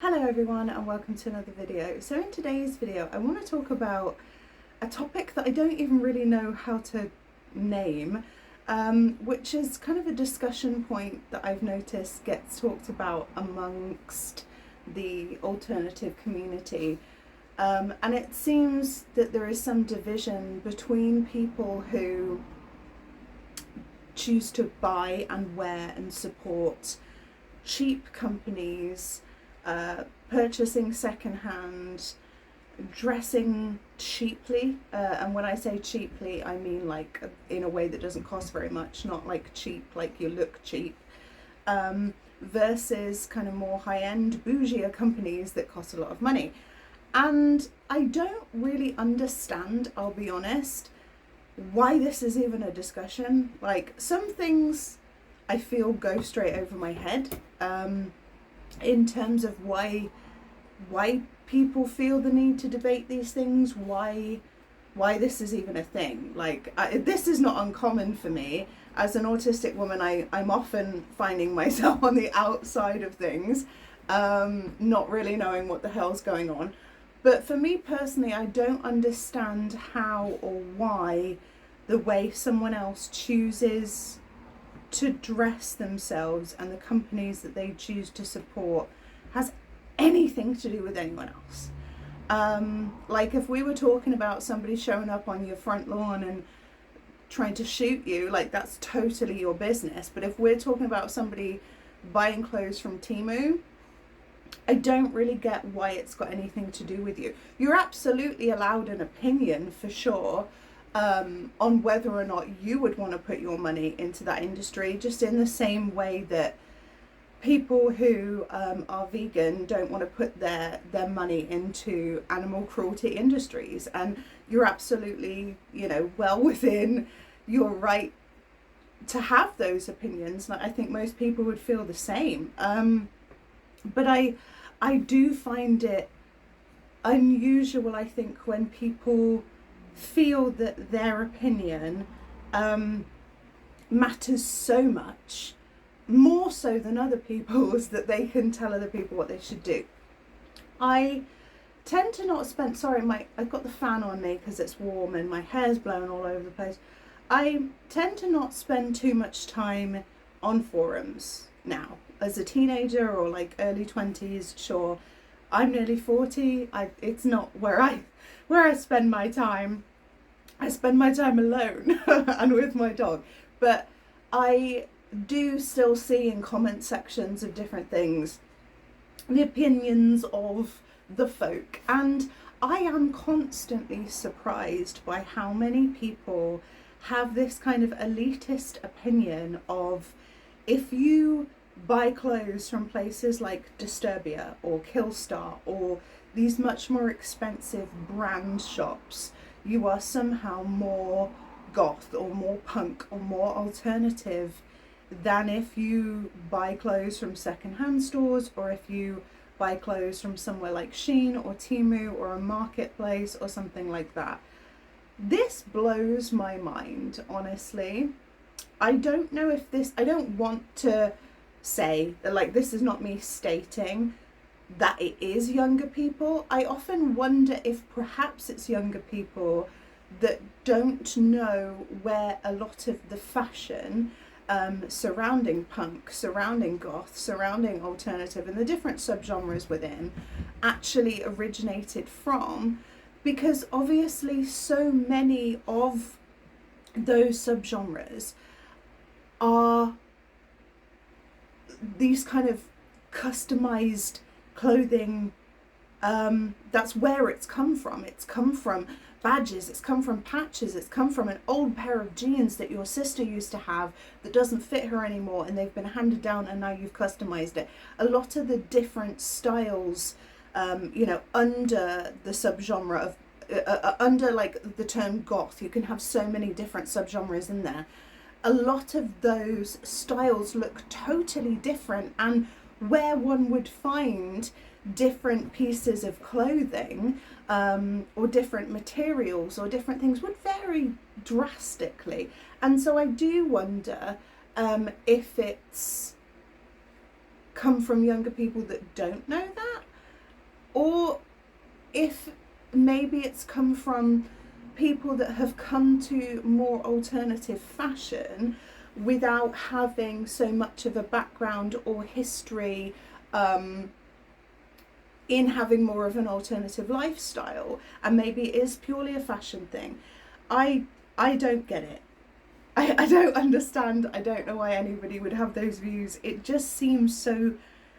Hello everyone and welcome to another video. So in today's video I want to talk about a topic that I don't even really know how to name, which is kind of a discussion point that I've noticed gets talked about amongst the alternative community. And it seems that there is some division between people who choose to buy and wear and support cheap companies, purchasing secondhand, dressing cheaply, and when I say cheaply I mean like in a way that doesn't cost very much, not like cheap like you look cheap, versus kind of more high-end bougier companies that cost a lot of money. And I don't really understand, I'll be honest, why this is even a discussion. Like, some things I feel go straight over my head, in terms of why people feel the need to debate these things, why this is even a thing. Like, this is not uncommon for me. As an autistic woman, I'm often finding myself on the outside of things, not really knowing what the hell's going on. But for me personally, I don't understand how or why the way someone else chooses to dress themselves and the companies that they choose to support has anything to do with anyone else. Like, if we were talking about somebody showing up on your front lawn and trying to shoot you, like, that's totally your business. But if we're talking about somebody buying clothes from Temu, I don't really get why it's got anything to do with you. You're absolutely allowed an opinion, for sure, on whether or not you would want to put your money into that industry, just in the same way that people who are vegan don't want to put their money into animal cruelty industries. And you're absolutely, well within your right to have those opinions. I think most people would feel the same. But I do find it unusual, I think, when people feel that their opinion matters so much, more so than other people's, that they can tell other people what they should do. I tend to not spend, sorry, I've got the fan on me because it's warm and my hair's blowing all over the place. I tend to not spend too much time on forums now. As a teenager or like early 20s, sure. I'm nearly 40. It's not where I spend my time. I spend my time alone and with my dog. But I do still see in comment sections of different things the opinions of the folk. And I am constantly surprised by how many people have this kind of elitist opinion of, if you buy clothes from places like Disturbia or Killstar or these much more expensive brand shops, you are somehow more goth or more punk or more alternative than if you buy clothes from secondhand stores, or if you buy clothes from somewhere like Shein or Temu or a marketplace or something like that. This blows my mind, honestly. I don't know if this, I don't want to say that, like, this is not me stating that it is younger people. I often wonder if perhaps it's younger people that don't know where a lot of the fashion surrounding punk, surrounding goth, surrounding alternative and the different subgenres within actually originated from, because obviously so many of those subgenres are these kind of customized clothing. That's where it's come from. It's come from badges, it's come from patches, it's come from an old pair of jeans that your sister used to have that doesn't fit her anymore, and they've been handed down and now you've customized it. A lot of the different styles, under the subgenre of under like the term goth, you can have so many different subgenres in there. A lot of those styles look totally different, and where one would find different pieces of clothing, or different materials or different things, would vary drastically. And so I do wonder if it's come from younger people that don't know that, if maybe it's come from people that have come to more alternative fashion without having so much of a background or history in having more of an alternative lifestyle, and maybe it is purely a fashion thing. I don't get it. I don't understand. I don't know why anybody would have those views. It just seems so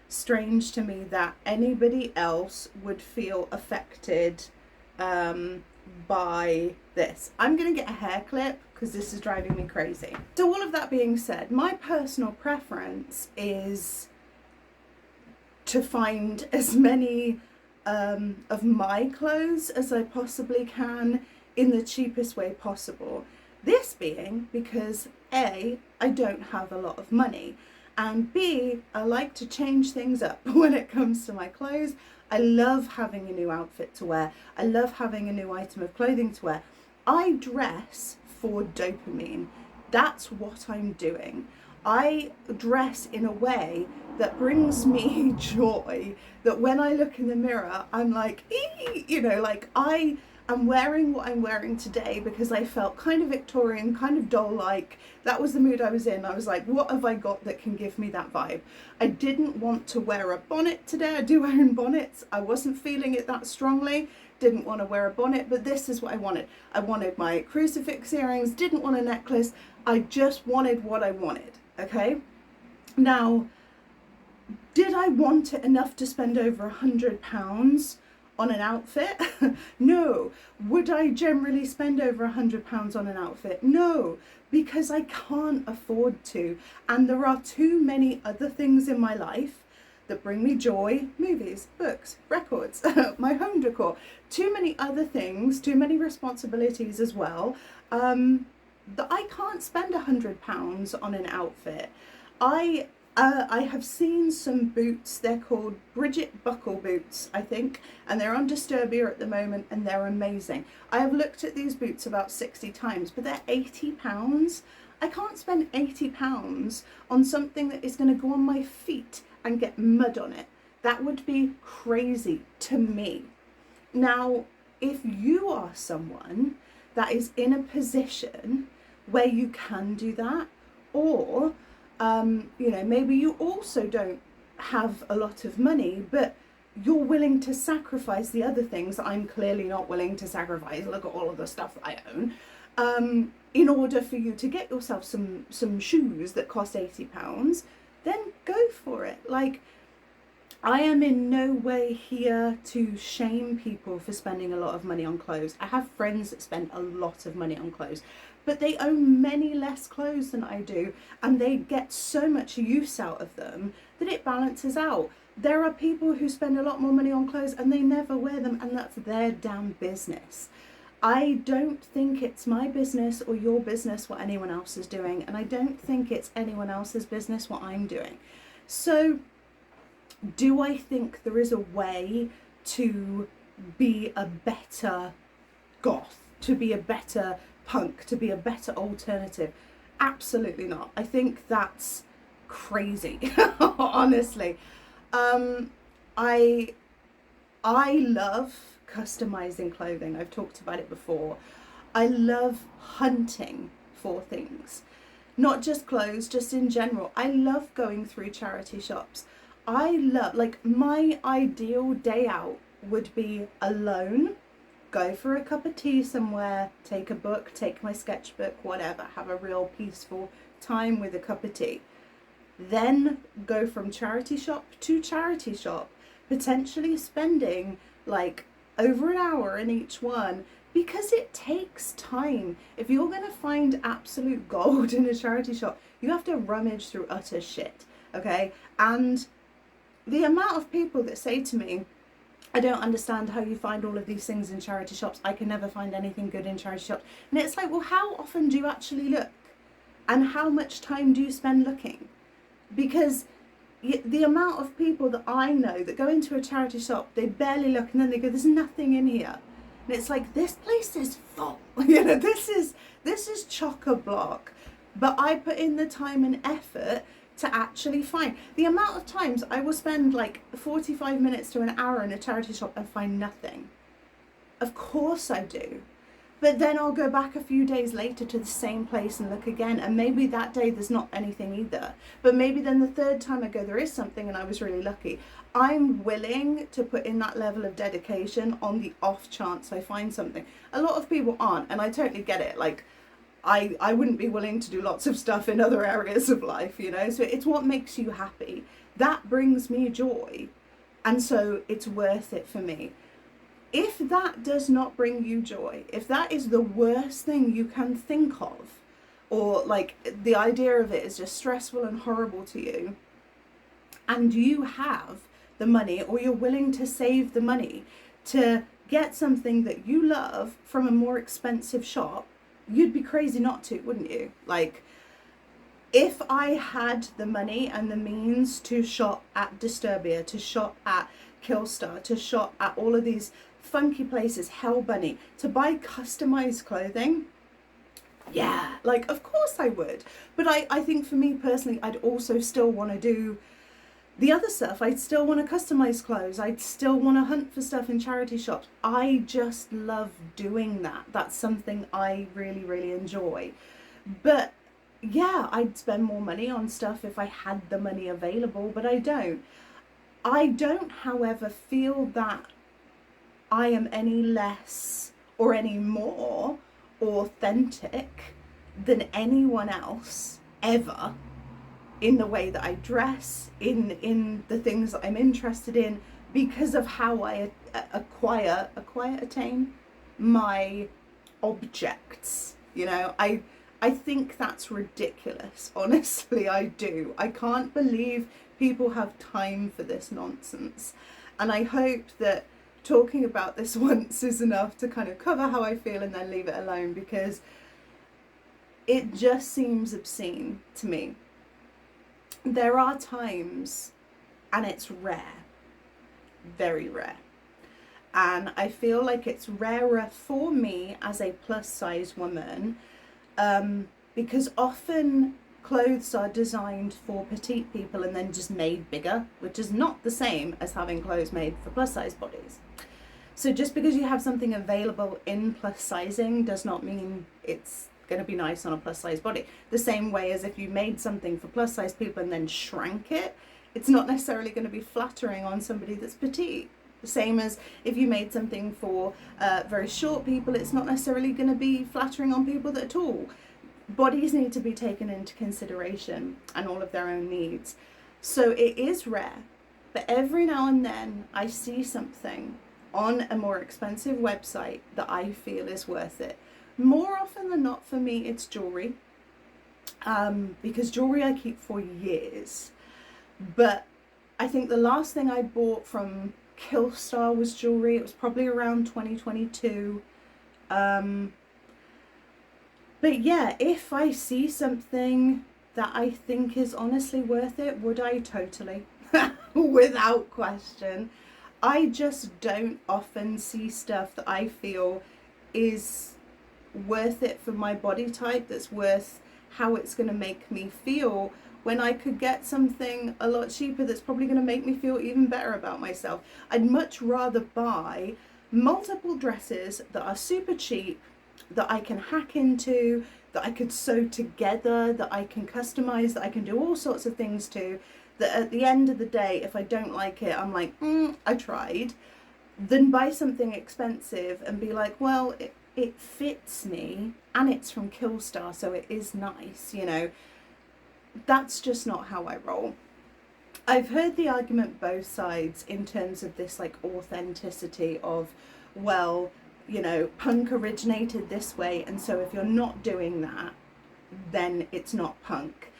strange to me that anybody else would feel affected by this. I'm gonna get a hair clip because this is driving me crazy. So all of that being said, my personal preference is to find as many of my clothes as I possibly can in the cheapest way possible. This being because A, I don't have a lot of money, and B, I like to change things up when it comes to my clothes. I love having a new outfit to wear. I love having a new item of clothing to wear. I dress for dopamine. That's what I'm doing. I dress in a way that brings me joy, that when I look in the mirror, I'm like, ee! You know, like I am wearing what I'm wearing today because I felt kind of Victorian, kind of doll-like. That was the mood I was in. I was like, what have I got that can give me that vibe? I didn't want to wear a bonnet today. I do own bonnets. I wasn't feeling it that strongly. Didn't want to wear a bonnet, but this is what I wanted. I wanted my crucifix earrings, didn't want a necklace. I just wanted what I wanted, okay? Now, did I want it enough to spend over £100 on an outfit? No. Would I generally spend over £100 on an outfit? No, because I can't afford to. And there are too many other things in my life that bring me joy: movies, books, records, my home decor, too many other things, too many responsibilities as well, that I can't spend £100 on an outfit. I have seen some boots. They're called Bridget buckle boots, I think, and they're on Disturbia at the moment, and they're amazing. I have looked at these boots about 60 times, but they're £80. I can't spend £80 on something that is going to go on my feet and get mud on it. That would be crazy to me. Now, if you are someone that is in a position where you can do that, or you know, maybe you also don't have a lot of money, but you're willing to sacrifice the other things that I'm clearly not willing to sacrifice. Look at all of the stuff that I own. In order for you to get yourself some shoes that cost £80, then go for it. Like, I am in no way here to shame people for spending a lot of money on clothes. I have friends that spend a lot of money on clothes, but they own many less clothes than I do, and they get so much use out of them that it balances out. There are people who spend a lot more money on clothes and they never wear them, and that's their damn business. I don't think it's my business or your business what anyone else is doing, and I don't think it's anyone else's business what I'm doing. So, do I think there is a way to be a better goth, to be a better punk, to be a better alternative? Absolutely not. I think that's crazy, honestly. I love customizing clothing. I've talked about it before. I love hunting for things, not just clothes, just in general. I love going through charity shops. I love, like, my ideal day out would be alone, go for a cup of tea somewhere, take a book, take my sketchbook, whatever, have a real peaceful time with a cup of tea. Then go from charity shop to charity shop, potentially spending like over an hour in each one, because it takes time. If you're going to find absolute gold in a charity shop, you have to rummage through utter shit, okay? And the amount of people that say to me, I don't understand how you find all of these things in charity shops. I can never find anything good in charity shops. And it's like, well, how often do you actually look? And how much time do you spend looking? Because the amount of people that I know that go into a charity shop, they barely look, and then they go, there's nothing in here. And it's like, this place is full. You know, this is chock-a-block. But I put in the time and effort to actually find. The amount of times I will spend like 45 minutes to an hour in a charity shop and find nothing. Of course I do. But then I'll go back a few days later to the same place and look again, and maybe that day there's not anything either. But maybe then the third time I go, there is something and I was really lucky. I'm willing to put in that level of dedication on the off chance I find something. A lot of people aren't, and I totally get it. Like, I wouldn't be willing to do lots of stuff in other areas of life, you know? So it's what makes you happy. That brings me joy. And so it's worth it for me. If that does not bring you joy, if that is the worst thing you can think of, or like the idea of it is just stressful and horrible to you, and you have the money, or you're willing to save the money to get something that you love from a more expensive shop, you'd be crazy not to, wouldn't you? Like, if I had the money and the means to shop at Disturbia, to shop at Killstar, to shop at all of these funky places, Hell Bunny, to buy customized clothing, yeah, like, of course I would. But I think for me personally, I'd also still want to do the other stuff. I'd still want to customize clothes. I'd still want to hunt for stuff in charity shops. I just love doing that. That's something I really, really enjoy. But yeah, I'd spend more money on stuff if I had the money available, but I don't. I don't, however, feel that I am any less or any more authentic than anyone else ever in the way that I dress, in the things that I'm interested in, because of how I attain my objects. You know, I think that's ridiculous. Honestly, I do. I can't believe people have time for this nonsense. And I hope that talking about this once is enough to kind of cover how I feel and then leave it alone, because it just seems obscene to me. There are times, and it's rare, very rare, and I feel like it's rarer for me as a plus size woman, because often clothes are designed for petite people and then just made bigger, which is not the same as having clothes made for plus size bodies. So just because you have something available in plus sizing does not mean it's going to be nice on a plus size body. The same way as if you made something for plus size people and then shrank it, it's not necessarily going to be flattering on somebody that's petite. The same as if you made something for very short people, it's not necessarily going to be flattering on people that are tall. Bodies need to be taken into consideration and all of their own needs. So it is rare, but every now and then I see something on a more expensive website that I feel is worth it. More often than not, for me, it's jewelry, because jewelry I keep for years. But I think the last thing I bought from Killstar was jewelry. It was probably around 2022. But yeah, if I see something that I think is honestly worth it, would I? Totally. Without question. I just don't often see stuff that I feel is worth it for my body type, that's worth how it's going to make me feel, when I could get something a lot cheaper that's probably going to make me feel even better about myself. I'd much rather buy multiple dresses that are super cheap, that I can hack into, that I could sew together, that I can customize, that I can do all sorts of things to, that at the end of the day, if I don't like it, I'm like, I tried, than buy something expensive and be like, well, it fits me and it's from Killstar, so it is nice, you know. That's just not how I roll. I've heard the argument both sides in terms of this like authenticity of, well, you know, punk originated this way, and so if you're not doing that, then it's not punk.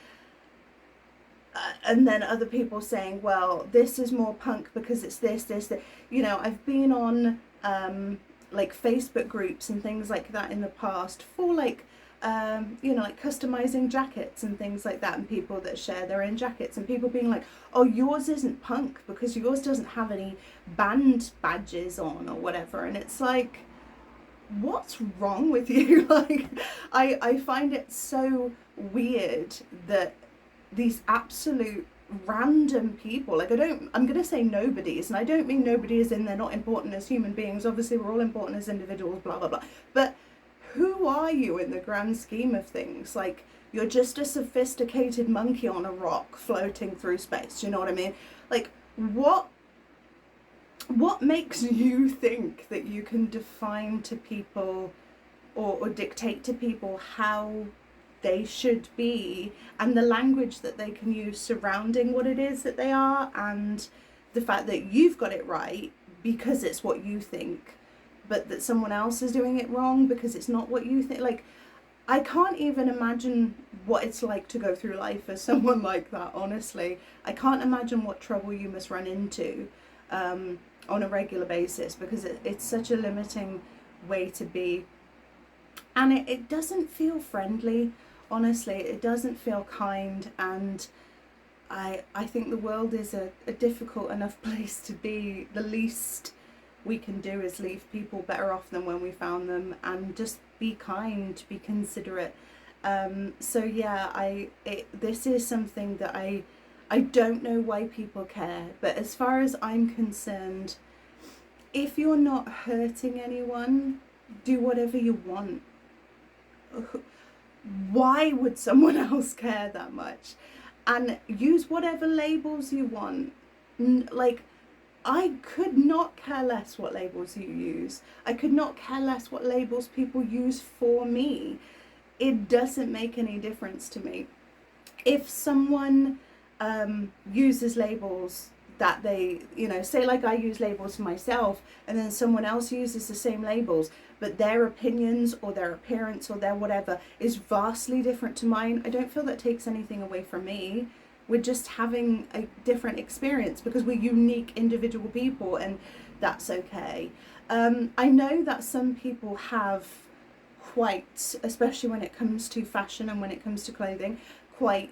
And then other people saying, well, this is more punk because it's this. You know, I've been on like Facebook groups and things like that in the past for like, you know, like customizing jackets and things like that, and people that share their own jackets, and people being like, oh, yours isn't punk because yours doesn't have any band badges on or whatever. And it's like, what's wrong with you? Like, I find it so weird that these absolute random people. Like, I'm going to say nobodies, and I don't mean nobody as in they're not important as human beings. Obviously, we're all important as individuals, blah, blah, blah. But who are you in the grand scheme of things? Like, you're just a sophisticated monkey on a rock floating through space. Do you know what I mean? Like, what makes you think that you can define to people or dictate to people how they should be, and the language that they can use surrounding what it is that they are, and the fact that you've got it right because it's what you think, but that someone else is doing it wrong because it's not what you think? Like, I can't even imagine what it's like to go through life as someone like that, honestly. I can't imagine what trouble you must run into on a regular basis, because it's such a limiting way to be. And it doesn't feel friendly, honestly. It doesn't feel kind, and I think the world is a difficult enough place to be. The least we can do is leave people better off than when we found them, and just be kind, be considerate. So yeah, this is something that I don't know why people care, but as far as I'm concerned, if you're not hurting anyone, do whatever you want. Why would someone else care that much? And use whatever labels you want. Like, I could not care less what labels you use. I could not care less what labels people use for me. It doesn't make any difference to me. If someone uses labels that they, say like I use labels for myself, and then someone else uses the same labels, but their opinions or their appearance or their whatever is vastly different to mine, I don't feel that takes anything away from me. We're just having a different experience because we're unique individual people, and that's okay. I know that some people have quite, especially when it comes to fashion and when it comes to clothing, quite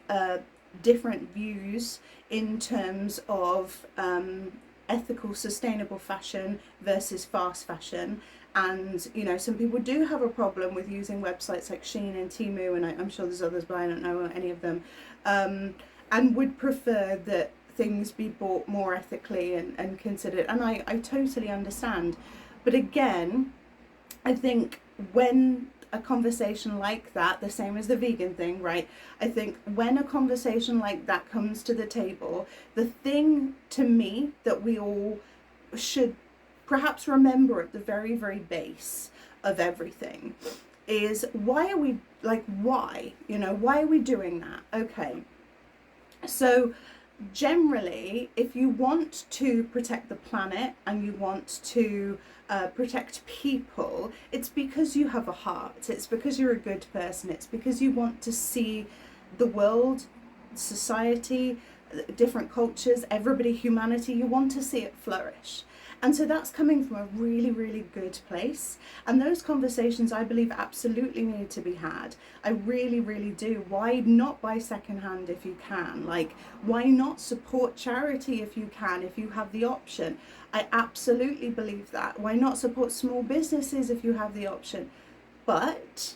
different views in terms of ethical, sustainable fashion versus fast fashion. And some people do have a problem with using websites like Shein and Temu, and I'm sure there's others, but I don't know any of them, and would prefer that things be bought more ethically and considered. And I totally understand. But again, I think when a conversation like that, the same as the vegan thing, right? I think when a conversation like that comes to the table, the thing to me that we all should perhaps remember at the very, very base of everything is, why are we, why are we doing that? Okay. So generally, if you want to protect the planet and you want to protect people, it's because you have a heart. It's because you're a good person. It's because you want to see the world, society, different cultures, everybody, humanity, you want to see it flourish. And so that's coming from a really, really good place. And those conversations, I believe, absolutely need to be had. I really, really do. Why not buy secondhand if you can? Why not support charity if you can, if you have the option? I absolutely believe that. Why not support small businesses if you have the option? But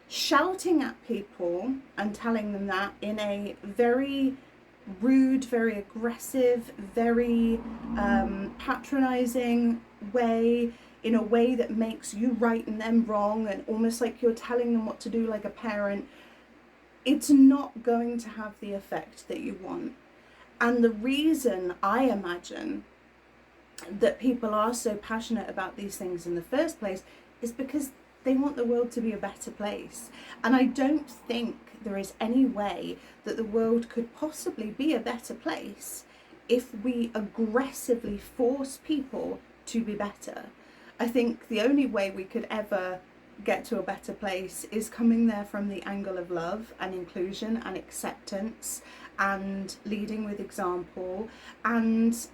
shouting at people and telling them that in a very rude, very aggressive, very patronizing way, in a way that makes you right and them wrong, and almost like you're telling them what to do like a parent, it's not going to have the effect that you want. And the reason, I imagine, that people are so passionate about these things in the first place is because they want the world to be a better place. And I don't think there is any way that the world could possibly be a better place if we aggressively force people to be better. I think the only way we could ever get to a better place is coming there from the angle of love and inclusion and acceptance and leading with example and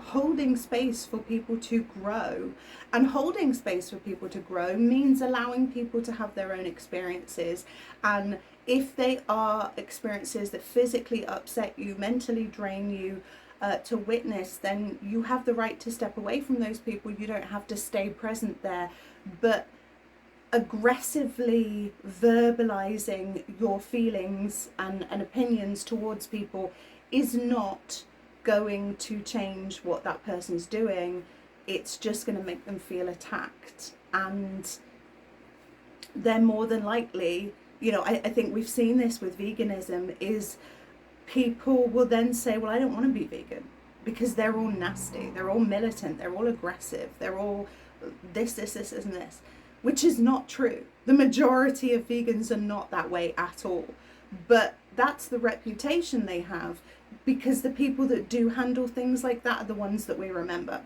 holding space for people to grow. And holding space for people to grow means allowing people to have their own experiences. And if they are experiences that physically upset you, mentally drain you, to witness, then you have the right to step away from those people. You don't have to stay present there. But aggressively verbalizing your feelings and opinions towards people is not going to change what that person's doing. It's just going to make them feel attacked, and they're more than likely, you know, I think we've seen this with veganism, is people will then say, well, I don't want to be vegan, because they're all nasty, they're all militant, they're all aggressive, they're all this, and this, which is not true. The majority of vegans are not that way at all. But that's the reputation they have, because the people that do handle things like that are the ones that we remember.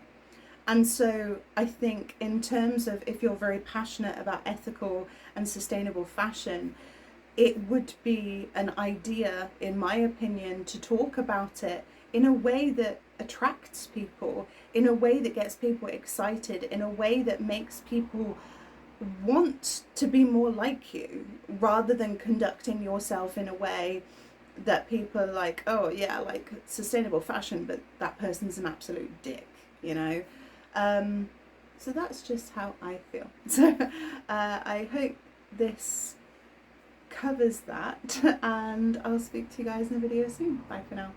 And so I think in terms of, if you're very passionate about ethical and sustainable fashion, it would be an idea, in my opinion, to talk about it in a way that attracts people, in a way that gets people excited, in a way that makes people want to be more like you, rather than conducting yourself in a way that people are like, oh yeah, like sustainable fashion, but that person's an absolute dick, you know. So that's just how I feel. So I hope this covers that, and I'll speak to you guys in a video soon. Bye for now.